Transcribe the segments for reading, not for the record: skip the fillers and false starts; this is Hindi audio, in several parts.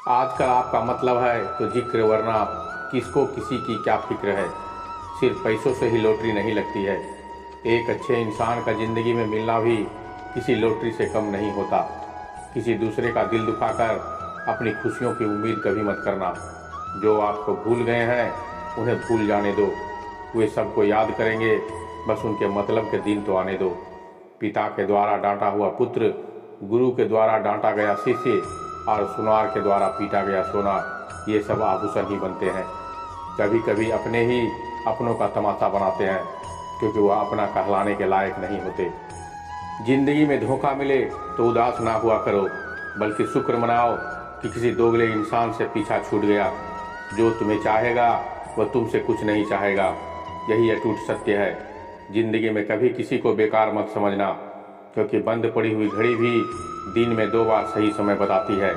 आजकल आपका मतलब है तो जिक्र, वरना किसको किसी की क्या फिक्र है। सिर्फ पैसों से ही लॉटरी नहीं लगती है। एक अच्छे इंसान का ज़िंदगी में मिलना भी किसी लॉटरी से कम नहीं होता। किसी दूसरे का दिल दुखाकर अपनी खुशियों की उम्मीद कभी मत करना। जो आपको भूल गए हैं उन्हें भूल जाने दो। वे सबको याद करेंगे, बस उनके मतलब के दिन तो आने दो। पिता के द्वारा डांटा हुआ पुत्र, गुरु के द्वारा डांटा गया शिष्य और सुनार के द्वारा पीटा गया सोना, ये सब आभूषण ही बनते हैं। कभी कभी अपने ही अपनों का तमाशा बनाते हैं, क्योंकि वह अपना कहलाने के लायक नहीं होते। जिंदगी में धोखा मिले तो उदास ना हुआ करो, बल्कि शुक्र मनाओ कि किसी दोगले इंसान से पीछा छूट गया। जो तुम्हें चाहेगा वह तुमसे कुछ नहीं चाहेगा, यही अटूट सत्य है। जिंदगी में कभी किसी को बेकार मत समझना, क्योंकि बंद पड़ी हुई घड़ी भी दिन में 2 बार सही समय बताती है।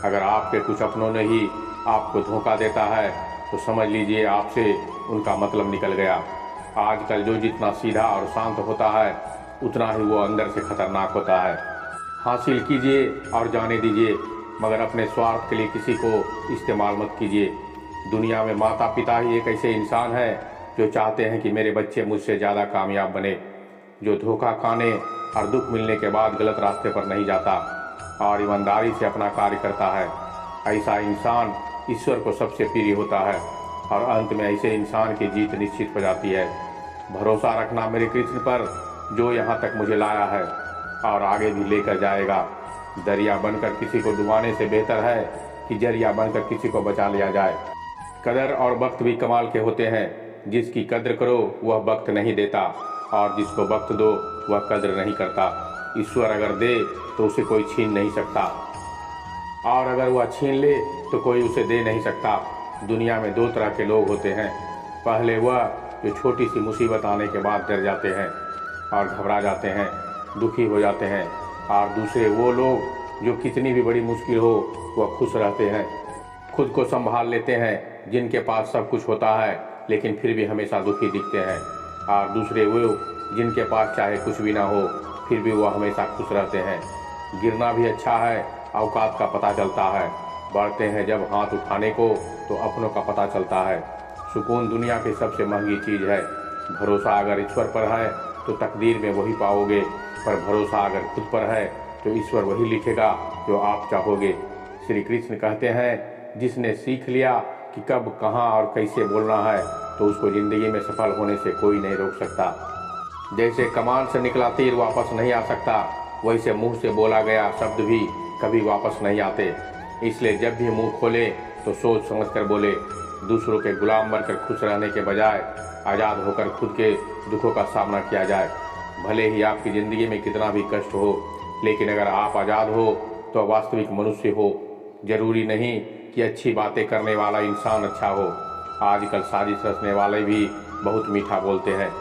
अगर आपके कुछ अपनों ने ही आपको धोखा देता है तो समझ लीजिए आपसे उनका मतलब निकल गया। आजकल जो जितना सीधा और शांत होता है उतना ही वो अंदर से खतरनाक होता है। हासिल कीजिए और जाने दीजिए, मगर अपने स्वार्थ के लिए किसी को इस्तेमाल मत कीजिए। दुनिया में माता पिता ही एक ऐसे इंसान है जो चाहते हैं कि मेरे बच्चे मुझसे ज़्यादा कामयाब बने, जो धोखा खाने और दुख मिलने के बाद गलत रास्ते पर नहीं जाता और ईमानदारी से अपना कार्य करता है। ऐसा इंसान ईश्वर को सबसे प्रिय होता है और अंत में ऐसे इंसान की जीत निश्चित हो जाती है। भरोसा रखना मेरे कृष्ण पर, जो यहाँ तक मुझे लाया है और आगे भी लेकर जाएगा। दरिया बनकर किसी को डुबाने से बेहतर है कि जरिया बनकर किसी को बचा लिया जाए। कदर और वक्त भी कमाल के होते हैं। जिसकी कद्र करो वह वक्त नहीं देता, और जिसको वक्त दो वह कद्र नहीं करता। ईश्वर अगर दे तो उसे कोई छीन नहीं सकता, और अगर वह छीन ले तो कोई उसे दे नहीं सकता। दुनिया में 2 तरह के लोग होते हैं। पहले वह जो छोटी सी मुसीबत आने के बाद डर जाते हैं और घबरा जाते हैं, दुखी हो जाते हैं, और दूसरे वो लोग जो कितनी भी बड़ी मुश्किल हो वह खुश रहते हैं, खुद को संभाल लेते हैं, जिनके पास सब कुछ होता है लेकिन फिर भी हमेशा दुखी दिखते हैं। और दूसरे वो जिनके पास चाहे कुछ भी ना हो फिर भी वह हमेशा खुश रहते हैं। गिरना भी अच्छा है, औकात का पता चलता है। बढ़ते हैं जब हाथ उठाने को तो अपनों का पता चलता है। सुकून दुनिया की सबसे महंगी चीज़ है। भरोसा अगर ईश्वर पर है तो तकदीर में वही पाओगे, पर भरोसा अगर खुद पर है तो ईश्वर वही लिखेगा जो आप चाहोगे। श्री कृष्ण कहते हैं, जिसने सीख लिया कि कब, कहाँ और कैसे बोलना है तो उसको ज़िंदगी में सफल होने से कोई नहीं रोक सकता। जैसे कमान से निकला तीर वापस नहीं आ सकता, वैसे मुंह से बोला गया शब्द भी कभी वापस नहीं आते। इसलिए जब भी मुंह खोले तो सोच समझ कर बोले। दूसरों के गुलाम बनकर खुश रहने के बजाय आज़ाद होकर खुद के दुखों का सामना किया जाए। भले ही आपकी ज़िंदगी में कितना भी कष्ट हो, लेकिन अगर आप आज़ाद हो तो वास्तविक मनुष्य हो। जरूरी नहीं कि अच्छी बातें करने वाला इंसान अच्छा हो। आजकल साजिश रचने वाले भी बहुत मीठा बोलते हैं।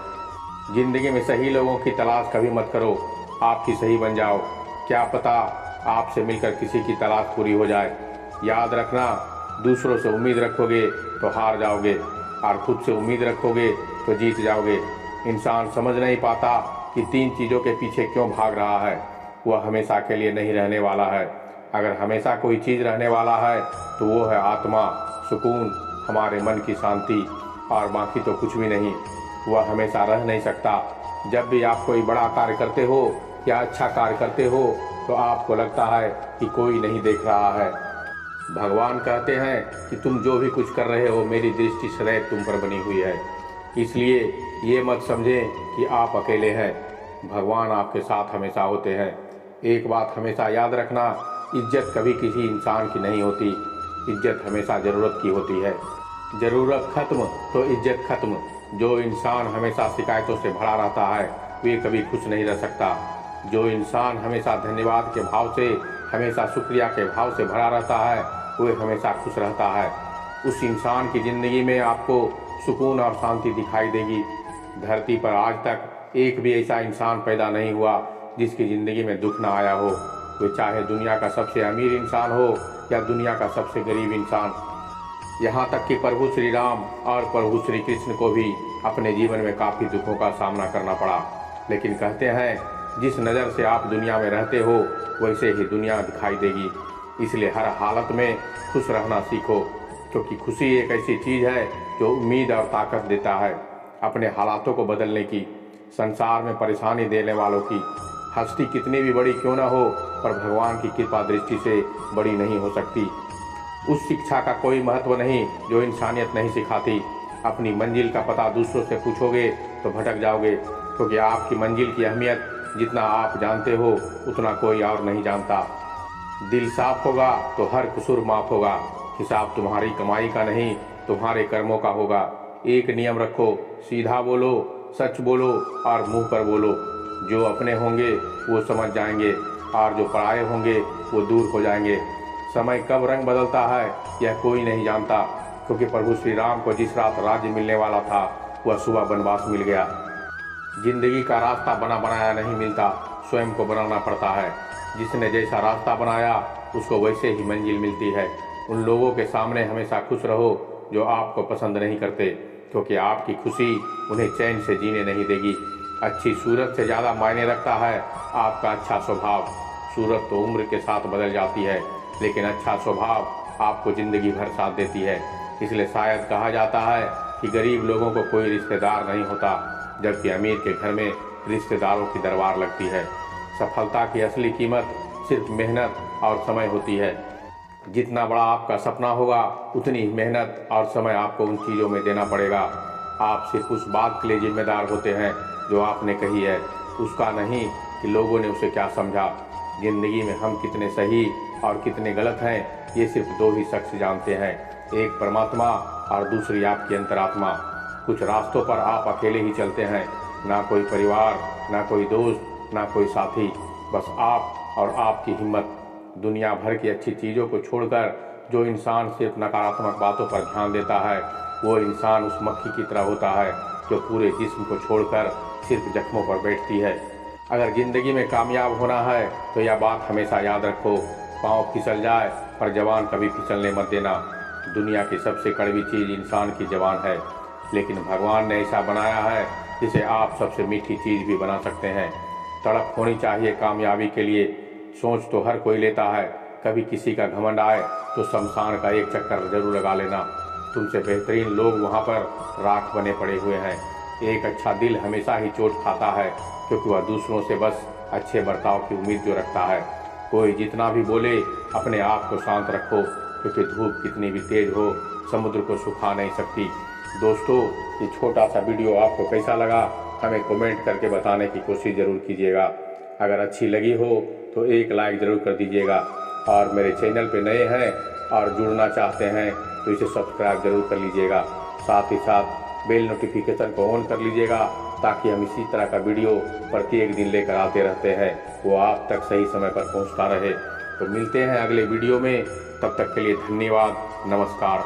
जिंदगी में सही लोगों की तलाश कभी मत करो, आपकी सही बन जाओ। क्या पता आपसे मिलकर किसी की तलाश पूरी हो जाए। याद रखना, दूसरों से उम्मीद रखोगे तो हार जाओगे, और खुद से उम्मीद रखोगे तो जीत जाओगे। इंसान समझ नहीं पाता कि 3 चीज़ों के पीछे क्यों भाग रहा है। वह हमेशा के लिए नहीं रहने वाला है। अगर हमेशा कोई चीज़ रहने वाला है तो वो है आत्मा, सुकून, हमारे मन की शांति, और बाकी तो कुछ भी नहीं। वह हमेशा रह नहीं सकता। जब भी आप कोई बड़ा कार्य करते हो या अच्छा कार्य करते हो तो आपको लगता है कि कोई नहीं देख रहा है। भगवान कहते हैं कि तुम जो भी कुछ कर रहे हो मेरी दृष्टि सदैव तुम पर बनी हुई है। इसलिए ये मत समझें कि आप अकेले हैं, भगवान आपके साथ हमेशा होते हैं। एक बात हमेशा याद रखना, इज्जत कभी किसी इंसान की नहीं होती, इज्जत हमेशा ज़रूरत की होती है। ज़रूरत खत्म तो इज्जत खत्म। जो इंसान हमेशा शिकायतों से भरा रहता है वे कभी खुश नहीं रह सकता। जो इंसान हमेशा धन्यवाद के भाव से, हमेशा शुक्रिया के भाव से भरा रहता है वह हमेशा खुश रहता है। उस इंसान की ज़िंदगी में आपको सुकून और शांति दिखाई देगी। धरती पर आज तक एक भी ऐसा इंसान पैदा नहीं हुआ जिसकी ज़िंदगी में दुख ना आया हो। वे चाहे दुनिया का सबसे अमीर इंसान हो या दुनिया का सबसे गरीब इंसान। यहाँ तक कि प्रभु श्री राम और प्रभु श्री कृष्ण को भी अपने जीवन में काफ़ी दुखों का सामना करना पड़ा। लेकिन कहते हैं, जिस नज़र से आप दुनिया में रहते हो वैसे ही दुनिया दिखाई देगी। इसलिए हर हालत में खुश रहना सीखो, क्योंकि खुशी एक ऐसी चीज़ है जो उम्मीद और ताकत देता है अपने हालातों को बदलने की। संसार में परेशानी देने वालों की हस्ती कितनी भी बड़ी क्यों ना हो, पर भगवान की कृपा दृष्टि से बड़ी नहीं हो सकती। उस शिक्षा का कोई महत्व नहीं जो इंसानियत नहीं सिखाती। अपनी मंजिल का पता दूसरों से पूछोगे तो भटक जाओगे, क्योंकि आपकी मंजिल की अहमियत जितना आप जानते हो उतना कोई और नहीं जानता। दिल साफ होगा तो हर कसूर माफ होगा। हिसाब तुम्हारी कमाई का नहीं, तुम्हारे कर्मों का होगा। एक नियम रखो, सीधा बोलो, सच बोलो और मुंह पर बोलो। जो अपने होंगे वो समझ जाएंगे और जो पराये होंगे वो दूर हो जाएंगे। समय कब रंग बदलता है यह कोई नहीं जानता, क्योंकि प्रभु श्री राम को जिस रात राज्य मिलने वाला था वह सुबह वनवास मिल गया। जिंदगी का रास्ता बना बनाया नहीं मिलता, स्वयं को बनाना पड़ता है। जिसने जैसा रास्ता बनाया उसको वैसे ही मंजिल मिलती है। उन लोगों के सामने हमेशा खुश रहो जो आपको पसंद नहीं करते, क्योंकि आपकी खुशी उन्हें चैन से जीने नहीं देगी। अच्छी सूरत से ज़्यादा मायने रखता है आपका अच्छा स्वभाव। सूरत तो उम्र के साथ बदल जाती है, लेकिन अच्छा स्वभाव आपको ज़िंदगी भर साथ देती है। इसलिए शायद कहा जाता है कि गरीब लोगों को कोई रिश्तेदार नहीं होता, जबकि अमीर के घर में रिश्तेदारों की दरबार लगती है। सफलता की असली कीमत सिर्फ मेहनत और समय होती है। जितना बड़ा आपका सपना होगा उतनी ही मेहनत और समय आपको उन चीज़ों में देना पड़ेगा। आप सिर्फ उस बात के लिए जिम्मेदार होते हैं जो आपने कही है, उसका नहीं कि लोगों ने उसे क्या समझा। जिंदगी में हम कितने सही और कितने गलत हैं ये सिर्फ दो ही शख्स जानते हैं, एक परमात्मा और दूसरी आपकी अंतरात्मा। कुछ रास्तों पर आप अकेले ही चलते हैं, ना कोई परिवार, ना कोई दोस्त, ना कोई साथी, बस आप और आपकी हिम्मत। दुनिया भर की अच्छी चीज़ों को छोड़कर जो इंसान सिर्फ नकारात्मक बातों पर ध्यान देता है वो इंसान उस मक्खी की तरह होता है जो पूरे जिस्म को छोड़कर सिर्फ जख्मों पर बैठती है। अगर ज़िंदगी में कामयाब होना है तो यह बात हमेशा याद रखो, पाँव फिसल जाए पर जवान कभी फिसलने मत देना। दुनिया की सबसे कड़वी चीज़ इंसान की जवान है, लेकिन भगवान ने ऐसा बनाया है जिसे आप सबसे मीठी चीज़ भी बना सकते हैं। तड़प होनी चाहिए कामयाबी के लिए। सोच तो हर कोई लेता है, कभी किसी का घमंड आए तो शमशान का एक चक्कर जरूर लगा लेना। तुमसे बेहतरीन लोग वहाँ पर राख बने पड़े हुए हैं। एक अच्छा दिल हमेशा ही चोट खाता है, क्योंकि वह दूसरों से बस अच्छे बर्ताव की उम्मीद जो रखता है। कोई जितना भी बोले अपने आप को शांत रखो, क्योंकि धूप कितनी भी तेज हो समुद्र को सुखा नहीं सकती। दोस्तों, ये छोटा सा वीडियो आपको कैसा लगा हमें कमेंट करके बताने की कोशिश ज़रूर कीजिएगा। अगर अच्छी लगी हो तो एक लाइक ज़रूर कर दीजिएगा, और मेरे चैनल पे नए हैं और जुड़ना चाहते हैं तो इसे सब्सक्राइब जरूर कर लीजिएगा। साथ ही साथ बेल नोटिफिकेशन को ऑन कर लीजिएगा, ताकि हम इसी तरह का वीडियो प्रत्येक दिन लेकर आते रहते हैं, वो आप तक सही समय पर पहुंचता रहे। तो मिलते हैं अगले वीडियो में, तब तक के लिए धन्यवाद, नमस्कार।